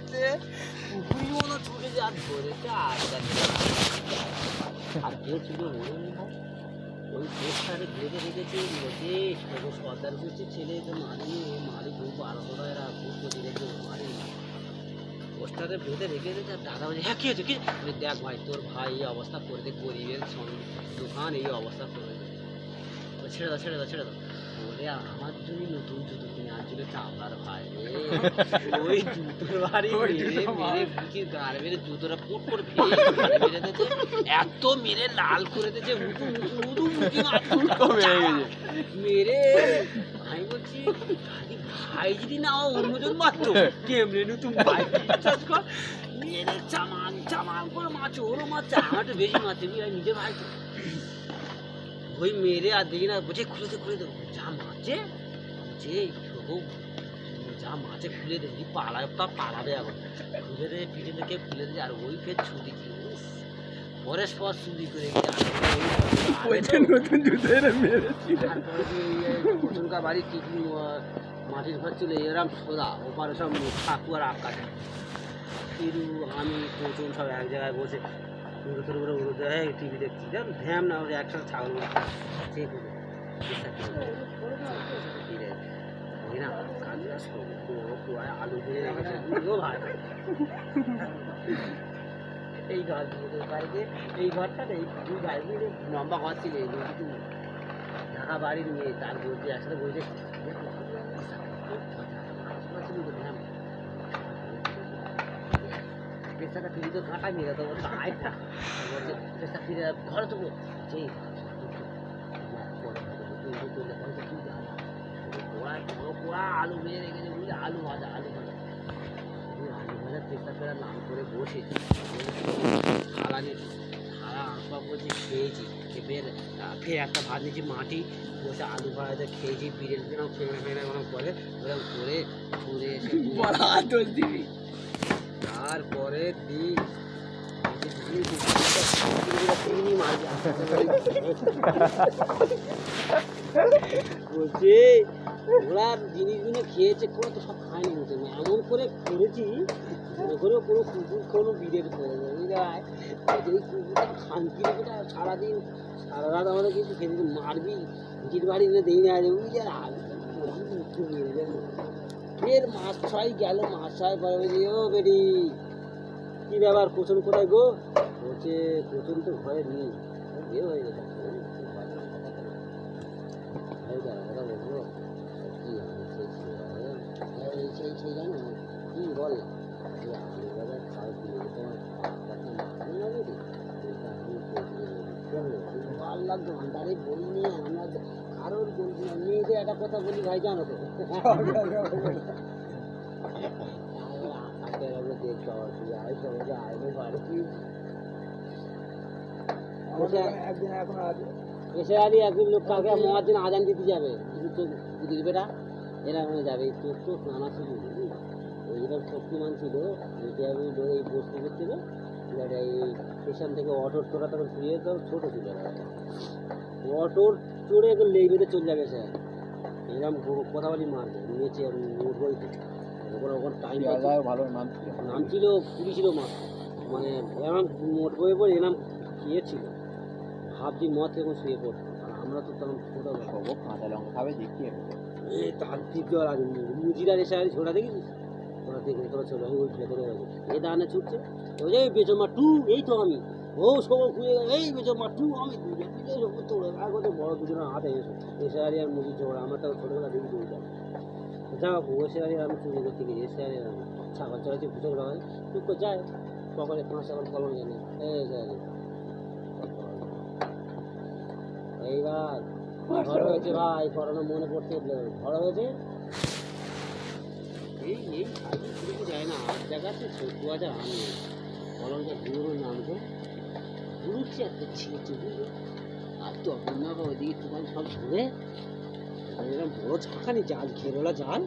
ধরেছে পুকুরি মতো ছুটে যে আর ধরেছে আর কেউ ছিল মনে নেই ভাই ওই পোস্টারে ভেবে রেখেছে বলছে সর্দার করছে ছেলে তো মারি খুব 1200 টাকা খুব ক্ষতি রেখে মারি পোস্টারে বেঁধে রেখে দিয়েছে আর দাদা বলছে হ্যাঁ কী হয়েছে কি দেখ ভাই তোর ভাই এই অবস্থা করে দে গরিবের দোকান এই অবস্থা করে দে ছেড়ে দাও ছেড়ে দাও ছেড়ে দাও বলে আমার জন্য নতুন জুতো কিনে আনছিল চাপলার ভাই ওই জুতোর বাড়ি মেরে বুঝি গাড়ি মেরে জুতোটা পুট করে ভেঙে মেরে দিয়েছে এত মেরে লাল করে দিয়েছে মেরে আমি বলছি ভাই যদি না অন্যজন মারতো কেমনে নতুন ভাই বিশ্বাস কর মেরে চামান চামান করে মাছ ওরও মারছে আমার তো বেশি মারছে নিজে ভাই তো ওই মেরে আর দেখি না বলছে খুলে দে যা মাছে যে যা মাছে খুলে দে পাড়ায় তা পাড়াবে এখন খুলে দে পিঠে থেকে খুলে দে আর ওই ফের ছুটি পরের পর চুরি করে নতুনকার বাড়ি কি মাটির ঘর ছিল এরম সোদা ওপারে সব ঠাকুয়ার আকাশ ফিরু আমি প্রচুর সব এক জায়গায় বসে টিভি দেখছি ধ্যান না হলে একসাথে ছাগল আলু দিয়ে ভাই এই ঘর বাড়িতে এই ঘরটা এই দুই ভাই মিলে লম্বা ঘর ছিল ঢাকা বাড়ির মেয়ে তার বলতে একসাথে বলছে পেশাটা ফিরে তো কাঁটা মেরে তো আয়টা বলছে পেশা ফিরে ঘরে তো যে আলু মেরে রেখেছে বুঝলি আলু ভাজা পেশা ফেরার নাম করে বসে থালা আঁকা বলছে খেয়েছি ফের একটা ভাত নিয়েছি মাটি বসে আলু ভাজা খেয়েছি বিরিয়ানি দিলাম ফেরা ওরকম করে ওরকম করে ঘুরে এসে দিবি তারপরে দিন বলছে ওরা জিনিসগুলো খেয়েছে কোনো তো সব খায়নি হচ্ছে এমন করে করেছি মনে করে কোনো কুকুর কোনো বিড়ের করে এই কুকুরটা শান্তি রেখে সারাদিন সারা রাত আমাদের কিছু খেতে মারবি ভিটির বাড়ি এনে দেই না বুঝলি আর ফের মাছ ছয় গেল মাছ ছয় পরে বলছি ও বেটি কী ব্যাপার কোচন কোথায় গো বলছে কোচন তো ঘরে নেই এ হয়ে গেছে কথা বলবো কী সেই জানো কী বল না খাওয়া কিনে ভাল লাগতো ভান্ডারে বলিনি আমরা কারোর বলছি না মেয়েদের একটা কথা বলি ভাই জানো তো এসে আদি একদিন লোক কালকে মহার জন্য আজান দিতে যাবে দিদি বেটা এরা হয়ে যাবে তোর তো নানা ছিল ওইরকম শক্তিমান ছিল এই বস্তু করছিল এই স্টেশন থেকে অটোর তোরা তখন ফিরে তো ছোটো ছিল অটোর চড়ে এখন লেবেতে চলে যাবে স্যার এরকম কথা বলি মারবে নিয়েছে উঠবই তো ওখানে টাইম ভালো নাম ছিল পুরী ছিল মানে এরকম মোট বয়ে পড়ে এরকম ইয়ে ছিল ভাবছি মদ এখন শুয়ে পড়তো আর আমরা তো তখন ছোটো কাঁচা লঙ্কা খাবে দেখি তার দিকে আর মুজিরা এসে আর ছোটা দেখিস তোরা দেখে তোরা চলে ওই ভেতরে এ দানে ছুটছে ওই যে বেচমা টু এই তো আমি ও সব ঘুরে এই বেচমা টু আমি তোরা আগে বড় দুজনের হাতে এসে আর মুজি ঝোড়া আমরা তো ছোটোবেলা দেখি চলে যাবো যাও বসে আর আমি চুরি করতে গেছি এসে আর ছাগল চড়াচ্ছি ভুতর গায়ে তুই তো যায় সকালে 5 ছাগল কলম জানি এইবার ঘর হয়েছে ভাই করোনা মনে পড়ছে ঘর হয়েছে এই যায় না আর জায়গাতে 70,000 আমি কলমটা দূর নামতো ঘুরছি একটা ছিঁড়ছে বুঝলো আর তো অপূর্ণা ওইদিকে তোমার সব ঘুরে এরকম বড় ছাঁকানি জাল খেরোলা জাল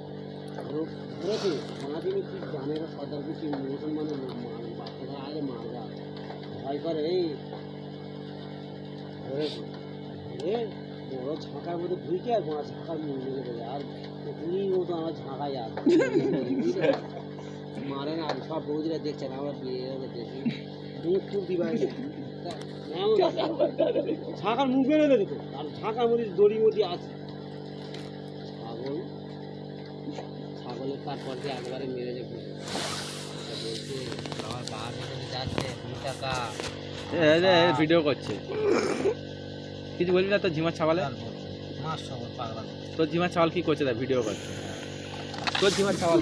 ঘুরেছে সারাদিনে কি জানে না সর্দার কিছু মুসলমানের বাচ্চারা আগে মারবা ভয় করে এই ধরেছে বড় ঝাঁকার মধ্যে ঘুরকে আর বড় ঝাঁকার মুখ লেগে দেবে আর পুকুরির মতো আমার ঝাঁকাই আর মারে না সব বৌদিরা দেখছে না আমরা বিয়ে হয়ে দেখি মুখ টুক দিবাই ছাকার মুখ বেরোলে দেখো আর ছাকার মধ্যে দড়ির মধ্যে আছে ছাগলের তারপর দিয়ে একবারে মেরে যে বলছে আমার বাপ যাচ্ছে 2 টাকা ভিডিও করছে কিছু বলবি না তোর ঝিমার ছাওয়ালে মাস সবর পাগলা তোর ঝিমার ছাওয়াল কি করছে তা ভিডিও করছে তোর ঝিমার ছাওয়াল